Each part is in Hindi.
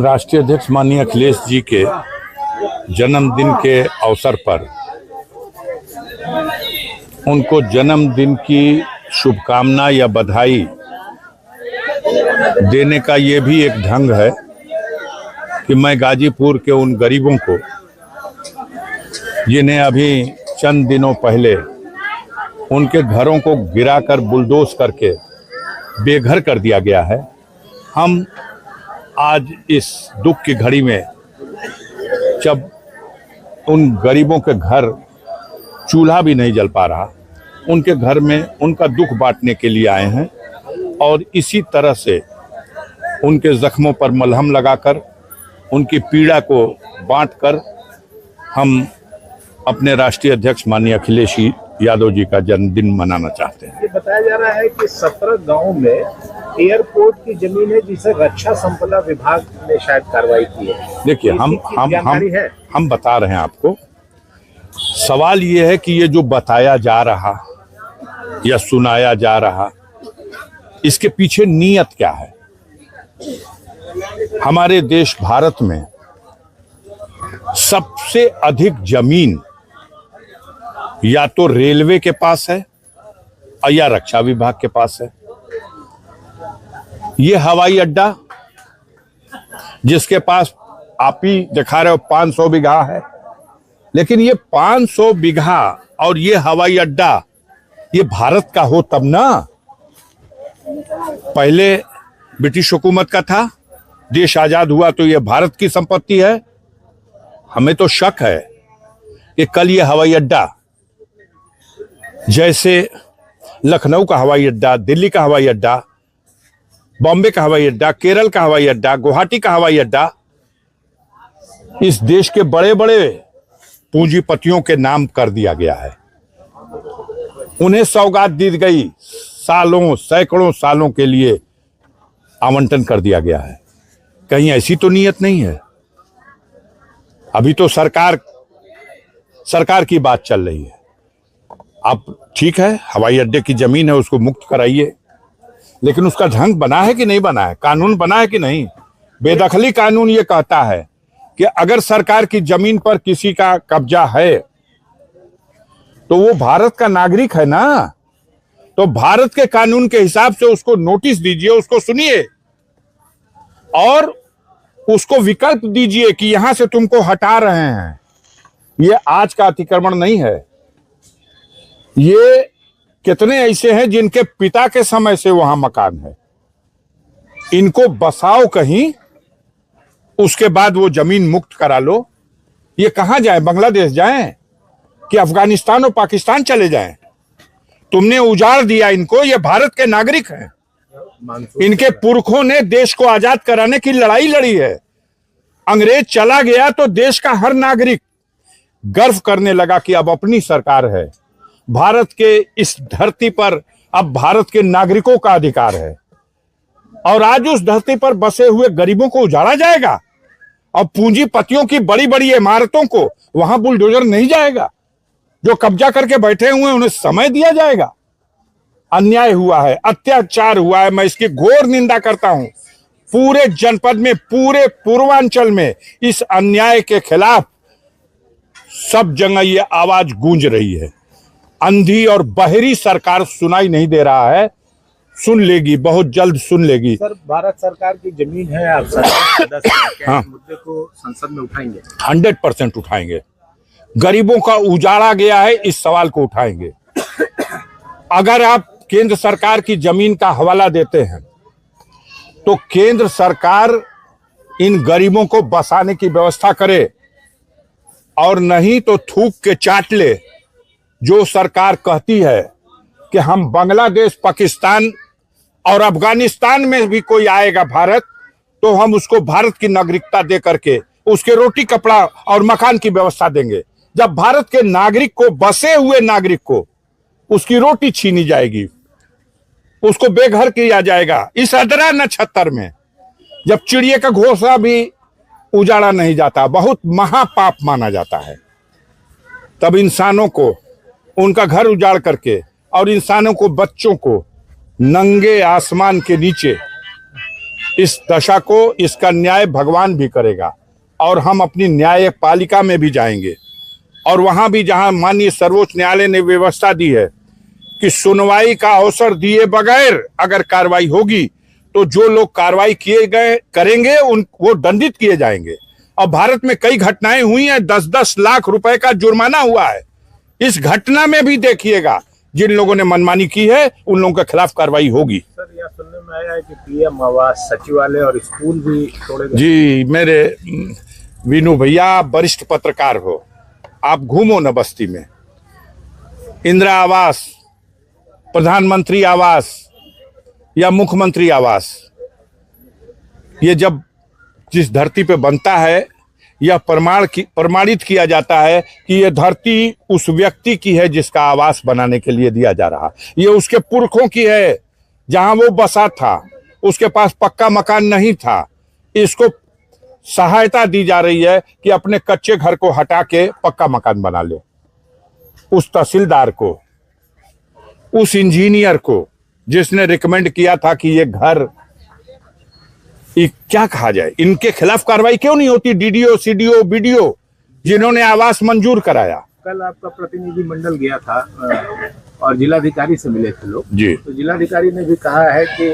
राष्ट्रीय अध्यक्ष माननीय अखिलेश जी के जन्मदिन के अवसर पर उनको जन्मदिन की शुभकामना या बधाई देने का ये भी एक ढंग है कि मैं गाजीपुर के उन गरीबों को जिन्हें अभी चंद दिनों पहले उनके घरों को गिराकर बुलडोज करके बेघर कर दिया गया है, हम आज इस दुख की घड़ी में जब उन गरीबों के घर चूल्हा भी नहीं जल पा रहा, उनके घर में उनका दुख बांटने के लिए आए हैं और इसी तरह से उनके जख्मों पर मलहम लगाकर उनकी पीड़ा को बांटकर हम अपने राष्ट्रीय अध्यक्ष माननीय अखिलेश यादव जी का जन्मदिन मनाना चाहते हैं। ये बताया जा रहा है कि 17 गांव में एयरपोर्ट की जमीन है जिसे रक्षा संपदा विभाग ने शायद कार्रवाई की है। देखिए, हम बता रहे हैं आपको। सवाल ये है कि ये जो बताया जा रहा या सुनाया जा रहा, इसके पीछे नीयत क्या है? हमारे देश भारत में सबसे अधिक जमीन या तो रेलवे के पास है या रक्षा विभाग के पास है। ये हवाई अड्डा जिसके पास आप ही दिखा रहे हो 500 बीघा है, लेकिन ये 500 बीघा और ये हवाई अड्डा ये भारत का हो तब ना। पहले ब्रिटिश हुकूमत का था, देश आजाद हुआ तो ये भारत की संपत्ति है। हमें तो शक है कि कल ये हवाई अड्डा जैसे लखनऊ का हवाई अड्डा, दिल्ली का हवाई अड्डा, बॉम्बे का हवाई अड्डा, केरल का हवाई अड्डा, गुवाहाटी का हवाई अड्डा, इस देश के बड़े बड़े पूंजीपतियों के नाम कर दिया गया है। उन्हें सौगात दी गई, सालों सैकड़ों सालों के लिए आवंटन कर दिया गया है। कहीं ऐसी तो नीयत नहीं है। अभी तो सरकार की बात चल रही है। आप ठीक है, हवाई अड्डे की जमीन है, उसको मुक्त कराइए, लेकिन उसका ढंग बना है कि नहीं बना है, कानून बना है कि नहीं। बेदखली कानून ये कहता है कि अगर सरकार की जमीन पर किसी का कब्जा है तो वो भारत का नागरिक है ना, तो भारत के कानून के हिसाब से उसको नोटिस दीजिए, उसको सुनिए और उसको विकल्प दीजिए कि यहां से तुमको हटा रहे हैं। ये आज का अतिक्रमण नहीं है। ये कितने ऐसे हैं जिनके पिता के समय से वहां मकान है, इनको बसाओ कहीं, उसके बाद वो जमीन मुक्त करा लो। ये कहां जाए? बांग्लादेश जाएं कि अफगानिस्तान और पाकिस्तान चले जाएं? तुमने उजाड़ दिया इनको। ये भारत के नागरिक हैं। इनके पुरखों ने देश को आजाद कराने की लड़ाई लड़ी है। अंग्रेज चला गया तो देश का हर नागरिक गर्व करने लगा कि अब अपनी सरकार है। भारत के इस धरती पर अब भारत के नागरिकों का अधिकार है और आज उस धरती पर बसे हुए गरीबों को उजाड़ा जाएगा और पूंजीपतियों की बड़ी बड़ी इमारतों को वहां बुलडोजर नहीं जाएगा। जो कब्जा करके बैठे हुए हैं उन्हें समय दिया जाएगा। अन्याय हुआ है, अत्याचार हुआ है। मैं इसकी घोर निंदा करता हूं। पूरे जनपद में, पूरे पूर्वांचल में इस अन्याय के खिलाफ सब जगह ये आवाज गूंज रही है। अंधी और बहरी सरकार सुनाई नहीं दे रहा है, सुन लेगी, बहुत जल्द सुन लेगी। सर, भारत सरकार की जमीन है, आप सरकार सदस्य हैं, क्या इस मुद्दे को संसद में उठाएंगे? 100% उठाएंगे। गरीबों का उजाड़ा गया है, इस सवाल को उठाएंगे। अगर आप केंद्र सरकार की जमीन का हवाला देते हैं तो केंद्र सरकार इन गरीबों को बसाने की व्यवस्था करे और नहीं तो थूक के चाट ले। जो सरकार कहती है कि हम बांग्लादेश, पाकिस्तान और अफगानिस्तान में भी कोई आएगा भारत तो हम उसको भारत की नागरिकता दे करके उसके रोटी कपड़ा और मकान की व्यवस्था देंगे। जब भारत के नागरिक को, बसे हुए नागरिक को उसकी रोटी छीनी जाएगी, उसको बेघर किया जाएगा इस अदरा नक्षत्र में, जब चिड़िया का घोंसला भी उजाड़ा नहीं जाता, बहुत महापाप माना जाता है, तब इंसानों को उनका घर उजाड़ करके और इंसानों को, बच्चों को नंगे आसमान के नीचे इस दशा को, इसका न्याय भगवान भी करेगा और हम अपनी न्यायपालिका में भी जाएंगे और वहां भी जहां माननीय सर्वोच्च न्यायालय ने व्यवस्था दी है कि सुनवाई का अवसर दिए बगैर अगर कार्रवाई होगी तो जो लोग कार्रवाई किए गए करेंगे वो दंडित किए जाएंगे। और भारत में कई घटनाएं हुई हैं, 10-10 लाख रुपए का जुर्माना हुआ है। इस घटना में भी देखिएगा जिन लोगों ने मनमानी की है उन लोगों के खिलाफ कार्रवाई होगी। सर, यह सुनने में आया है कि पीएम आवास, सचिवालय और स्कूल भी तोड़े गए। जी, मेरे वीनू भैया, आप वरिष्ठ पत्रकार हो, आप घूमो न बस्ती में। इंदिरा आवास, प्रधानमंत्री आवास या मुख्यमंत्री आवास, ये जब जिस धरती पे बनता है यह प्रमाणित किया जाता है कि यह धरती उस व्यक्ति की है जिसका आवास बनाने के लिए दिया जा रहा। ये उसके पुरखों की है, जहां वो बसा था, उसके पास पक्का मकान नहीं था। इसको सहायता दी जा रही है कि अपने कच्चे घर को हटा के पक्का मकान बना ले। उस तहसीलदार को, उस इंजीनियर को जिसने रिकमेंड किया था कि ये घर, क्या कहा जाए, इनके खिलाफ कार्रवाई क्यों नहीं होती? डीडीओ, सीडीओ, बीडीओ जिन्होंने आवास मंजूर कराया। कल आपका प्रतिनिधि मंडल गया था और जिलाधिकारी से मिले थे लोग जी, तो जिलाधिकारी ने भी कहा है कि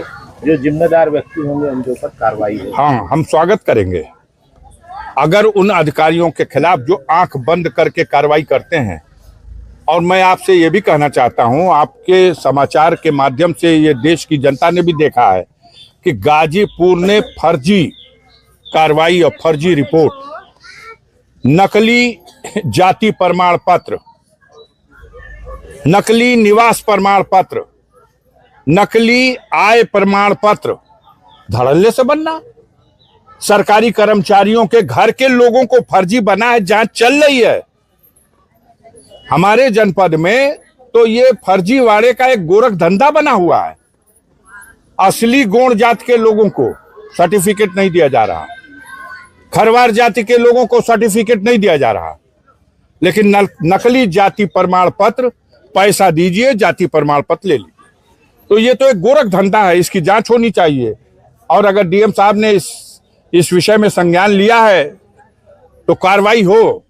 जो जिम्मेदार व्यक्ति होंगे उनके ऊपर कार्रवाई हो। हाँ, हम स्वागत करेंगे अगर उन अधिकारियों के खिलाफ जो आंख बंद करके कार्रवाई करते हैं। और मैं आपसे ये भी कहना चाहता हूं, आपके समाचार के माध्यम से ये देश की जनता ने भी देखा है कि गाजीपुर ने फर्जी कार्रवाई और फर्जी रिपोर्ट, नकली जाति प्रमाण पत्र, नकली निवास प्रमाण पत्र, नकली आय प्रमाण पत्र धड़ल्ले से बनना, सरकारी कर्मचारियों के घर के लोगों को फर्जी बना है। जांच चल रही है हमारे जनपद में, तो ये फर्जीवाड़े का एक गोरख धंधा बना हुआ है। असली गौड़ जाति के लोगों को सर्टिफिकेट नहीं दिया जा रहा, खरवार जाति के लोगों को सर्टिफिकेट नहीं दिया जा रहा, लेकिन नकली जाति प्रमाण पत्र, पैसा दीजिए जाति प्रमाण पत्र ले लीजिए। तो ये तो एक गोरख धंधा है, इसकी जांच होनी चाहिए। और अगर डीएम साहब ने इस विषय में संज्ञान लिया है तो कार्रवाई हो,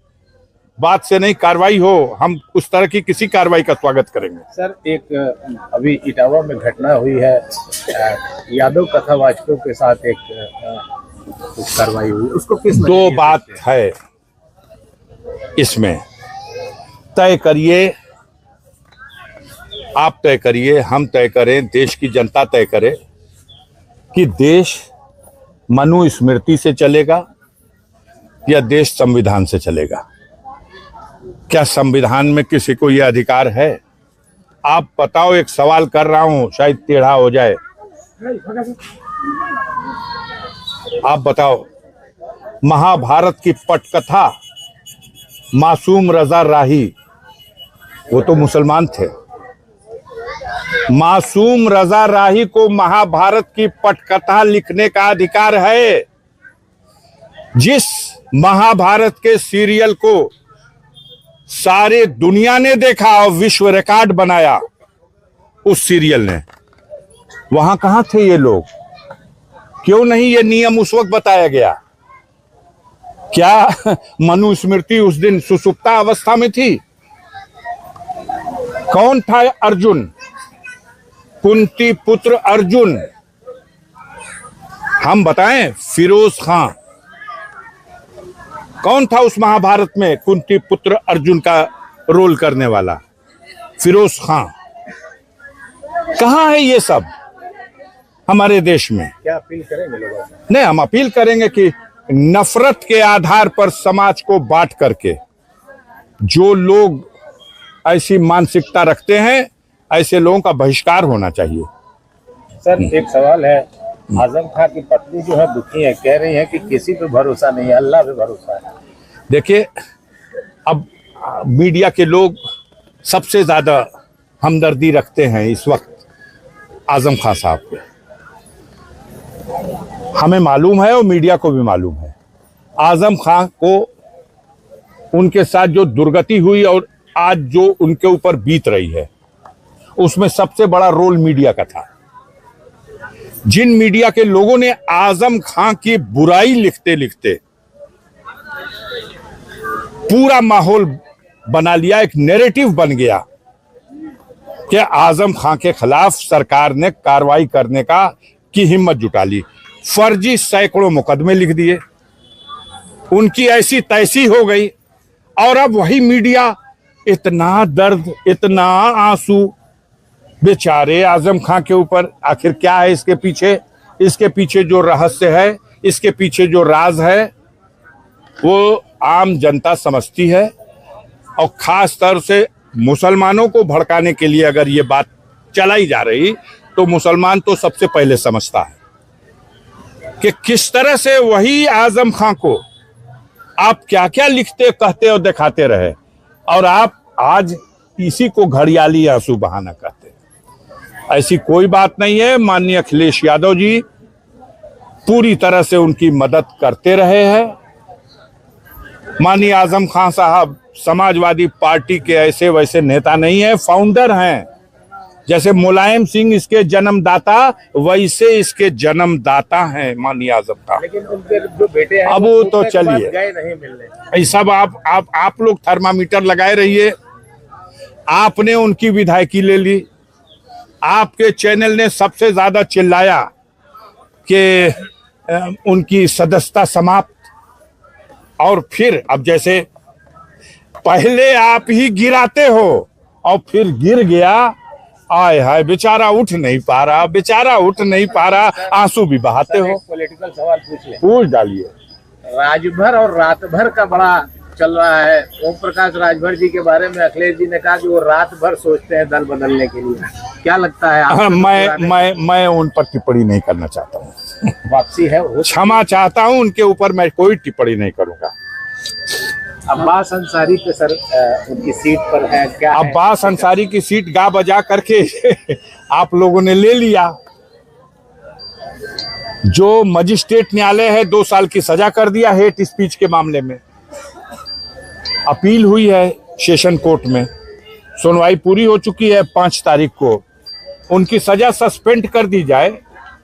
बात से नहीं कार्रवाई हो। हम उस तरह की किसी कार्रवाई का स्वागत करेंगे। सर, एक अभी इटावा में घटना हुई है, यादव कथावाचकों के साथ एक कार्रवाई हुई, उसको किस दो बात है इसमें, तय करिए, आप तय करिए, हम तय करें, देश की जनता तय करे कि देश मनुस्मृति से चलेगा या देश संविधान से चलेगा। क्या संविधान में किसी को यह अधिकार है? आप बताओ, एक सवाल कर रहा हूं, शायद टेढ़ा हो जाए, आप बताओ, महाभारत की पटकथा मासूम रजा राही, वो तो मुसलमान थे, मासूम रजा राही को महाभारत की पटकथा लिखने का अधिकार है। जिस महाभारत के सीरियल को सारे दुनिया ने देखा और विश्व रिकॉर्ड बनाया उस सीरियल ने, वहां कहां थे ये लोग? क्यों नहीं ये नियम उस वक्त बताया गया? क्या मनुस्मृति उस दिन सुसुप्ता अवस्था में थी? कौन था अर्जुन? कुंती पुत्र अर्जुन, हम बताएं, फिरोज खां कौन था उस महाभारत में? कुंती पुत्र अर्जुन का रोल करने वाला फिरोज खां। कहां है ये सब हमारे देश में? क्या अपील करेंगे लोगों से? नहीं, हम अपील करेंगे कि नफरत के आधार पर समाज को बांट करके जो लोग ऐसी मानसिकता रखते हैं, ऐसे लोगों का बहिष्कार होना चाहिए। सर, एक सवाल है, आजम खां की पत्नी जो है दुखी है, कह रही है कि किसी पे भरोसा नहीं है, अल्लाह पे भरोसा है। देखिए, अब मीडिया के लोग सबसे ज्यादा हमदर्दी रखते हैं इस वक्त आजम खां साहब पे। हमें मालूम है और मीडिया को भी मालूम है, आजम खां को उनके साथ जो दुर्गति हुई और आज जो उनके ऊपर बीत रही है, उसमें सबसे बड़ा रोल मीडिया का था। जिन मीडिया के लोगों ने आजम खां की बुराई लिखते लिखते पूरा माहौल बना लिया, एक नैरेटिव बन गया कि आजम खां के खिलाफ सरकार ने कार्रवाई करने की हिम्मत जुटा ली। फर्जी सैकड़ों मुकदमे लिख दिए, उनकी ऐसी तैसी हो गई। और अब वही मीडिया, इतना दर्द, इतना आंसू बेचारे आजम खां के ऊपर। आखिर क्या है इसके पीछे? इसके पीछे जो रहस्य है, इसके पीछे जो राज है, वो आम जनता समझती है। और खास तौर से मुसलमानों को भड़काने के लिए अगर ये बात चलाई जा रही, तो मुसलमान तो सबसे पहले समझता है कि किस तरह से वही आजम खां को आप क्या क्या लिखते, कहते और दिखाते रहे, और आप आज इसी को घड़ियाली आंसू बहाना कहते हैं। ऐसी कोई बात नहीं है। माननीय अखिलेश यादव जी पूरी तरह से उनकी मदद करते रहे हैं। माननीय आजम खां साहब समाजवादी पार्टी के ऐसे वैसे नेता नहीं है, फाउंडर हैं। जैसे मुलायम सिंह इसके जन्मदाता, वैसे इसके जन्मदाता हैं माननीय आजम खां। लेकिन उनके जो बेटे हैं, अब वो तो चलिए, गए नहीं मिलने। ये सब आप लोग थर्मामीटर लगाए रहिए। आपने उनकी विधायकी ले ली, आपके चैनल ने सबसे ज्यादा चिल्लाया कि उनकी सदस्यता समाप्त। और फिर अब जैसे पहले आप ही गिराते हो और फिर गिर गया, आय हाय बेचारा उठ नहीं पा रहा, बेचारा उठ नहीं पा रहा, आंसू भी बहाते हो। पॉलिटिकल सवाल पूछ डालिए। राजभर और रात भर का बड़ा चल रहा है। ओम प्रकाश राजभर जी के बारे में अखिलेश जी ने कहा कि वो रात भर सोचते हैं दल बदलने के लिए। क्या लगता है आपको? मैं उन पर टिप्पणी नहीं करना चाहता हूँ। वापसी है, क्षमा चाहता हूँ, उनके ऊपर मैं कोई टिप्पणी नहीं करूंगा। अब्बास अंसारी पे सर उनकी सीट पर है क्या? अब्बास अंसारी की सीट गा बजा करके आप लोगों ने ले लिया। जो मजिस्ट्रेट न्यायालय है 2 साल की सजा कर दिया हेट स्पीच के मामले में। अपील हुई है सेशन कोर्ट में, सुनवाई पूरी हो चुकी है 5 तारीख को। उनकी सजा सस्पेंड कर दी जाए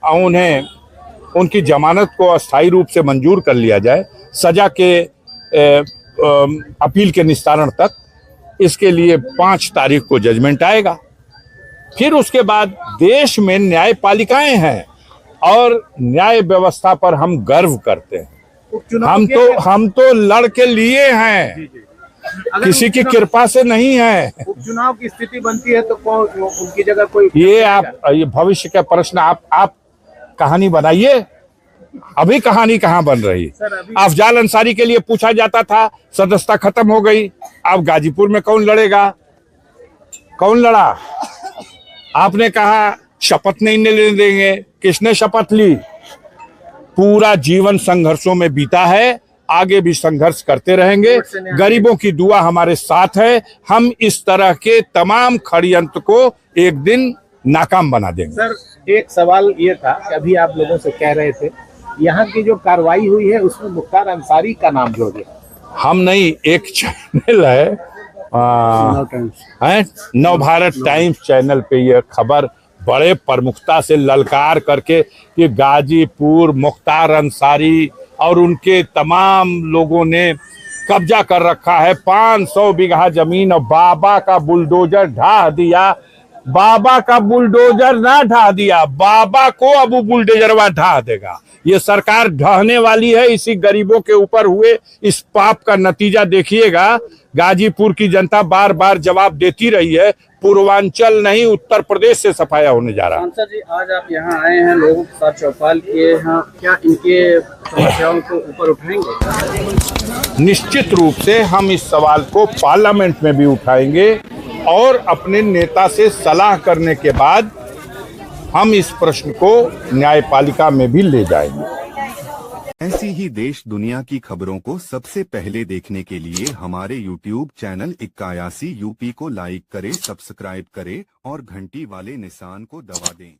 और उन्हें उनकी जमानत को अस्थायी रूप से मंजूर कर लिया जाए सजा के अपील के निस्तारण तक। इसके लिए 5 तारीख को जजमेंट आएगा। फिर उसके बाद देश में न्यायपालिकाएं हैं और न्याय व्यवस्था पर हम गर्व करते हैं। हम तो लड़ के लिए हैं, किसी की कृपा से नहीं है। उपचुनाव की स्थिति बनती है तो कौन उनकी जगह कोई? ये भविष्य का प्रश्न। आप कहानी बनाइए। अभी कहानी कहाँ बन रही? अफजाल अंसारी के लिए पूछा जाता था, सदस्यता खत्म हो गई। अब गाजीपुर में कौन लड़ेगा? कौन लड़ा? आपने कहा शपथ नहीं लेने देंगे। किसने शपथ ली? पूरा जीवन संघर्षों में बीता है, आगे भी संघर्ष करते रहेंगे। गरीबों की दुआ हमारे साथ है। हम इस तरह के तमाम षड्यंत्र को एक दिन नाकाम बना देंगे। सर, एक सवाल ये था कि अभी आप लोगों से कह रहे थे यहाँ की जो कार्रवाई हुई है उसमें मुख्तार अंसारी का नाम जोड़ दिया। हम नहीं, एक चैनल है नव भारत टाइम्स चैनल पे यह खबर बड़े प्रमुखता से ललकार करके कि गाजीपुर मुख्तार अंसारी और उनके तमाम लोगों ने कब्जा कर रखा है 500 बीघा जमीन और बाबा का बुलडोजर ढा दिया। बाबा का बुलडोजर ना ढा दिया, बाबा को अब बुलडोजरवा ढा देगा। ये सरकार ढहने वाली है। इसी गरीबों के ऊपर हुए इस पाप का नतीजा देखिएगा। गाजीपुर की जनता बार बार जवाब देती रही है। पूर्वांचल नहीं, उत्तर प्रदेश से सफाया होने जा रहा है। सांसद जी, आज आप यहाँ आए हैं, लोगों के साथ चौपाल किए हैं, क्या इनके समस्याओं को ऊपर उठाएंगे? निश्चित रूप से हम इस सवाल को पार्लियामेंट में भी उठाएंगे और अपने नेता से सलाह करने के बाद हम इस प्रश्न को न्यायपालिका में भी ले जाएंगे। ऐसी ही देश दुनिया की खबरों को सबसे पहले देखने के लिए हमारे YouTube चैनल 81 UP को लाइक करें, सब्सक्राइब करें और घंटी वाले निशान को दबा दें।